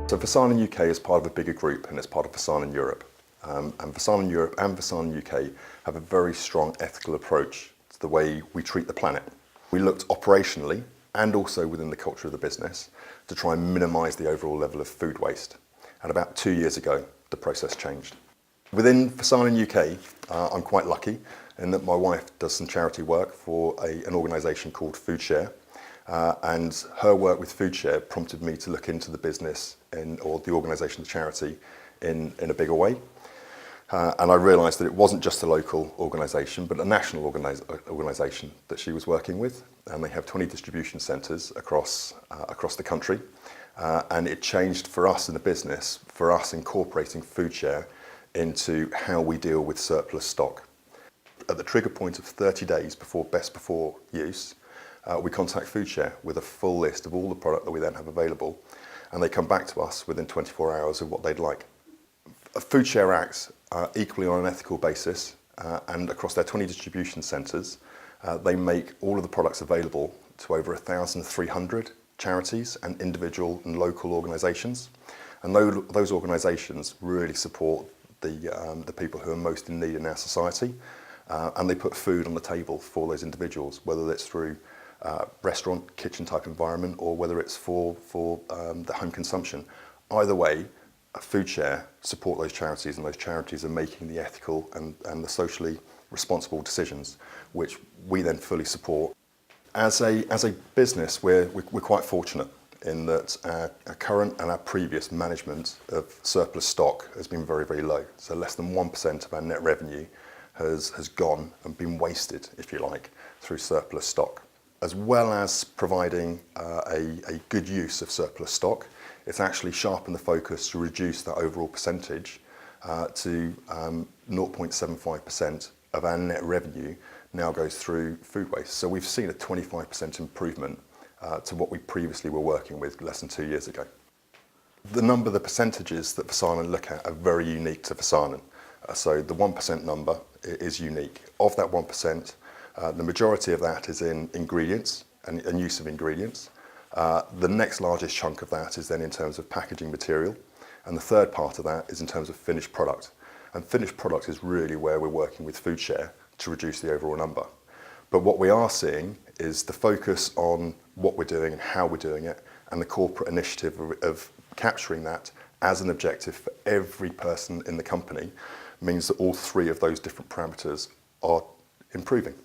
So Wessanen UK is part of a bigger group and it's part of Wessanen Europe. And Wessanen Europe and Wessanen UK have a very strong ethical approach to the way we treat the planet. We looked operationally and also within the culture of the business to try and minimise the overall level of food waste. And about 2 years ago, the process changed. Within Wessanen UK, I'm quite lucky in that my wife does some charity work for an organisation called FoodShare. And her work with FoodShare prompted me to look into the business or the organisation, the charity, in a bigger way. And I realised that it wasn't just a local organisation, but a national organisation that she was working with. And they have 20 distribution centres across the country. And it changed for us in the business, for us incorporating FoodShare into how we deal with surplus stock. At the trigger point of 30 days before best before use, we contact FoodShare with a full list of all the product that we then have available, and they come back to us within 24 hours of what they'd like. FoodShare acts equally on an ethical basis, and across their 20 distribution centres, they make all of the products available to over 1,300 charities and individual and local organisations. And those organisations really support the people who are most in need in our society, and they put food on the table for those individuals, whether it's through restaurant, kitchen type environment, or whether it's for the home consumption. Either way, FoodShare support those charities, and those charities are making the ethical and the socially responsible decisions, which we then fully support. As a business, we're quite fortunate in that our current and our previous management of surplus stock has been very, very low. So less than 1% of our net revenue has gone and been wasted, if you like, through surplus stock. As well as providing a good use of surplus stock, it's actually sharpened the focus to reduce that overall percentage to 0.75% of our net revenue now goes through food waste. So we've seen a 25% improvement to what we previously were working with less than 2 years ago. The percentages that Wessanen look at are very unique to Wessanen. So the 1% number is unique. Of that 1%, the majority of that is in ingredients and use of ingredients. The next largest chunk of that is then in terms of packaging material. And the third part of that is in terms of finished product. And finished product is really where we're working with FoodShare to reduce the overall number. But what we are seeing is the focus on what we're doing and how we're doing it, and the corporate initiative of capturing that as an objective for every person in the company means that all three of those different parameters are improving.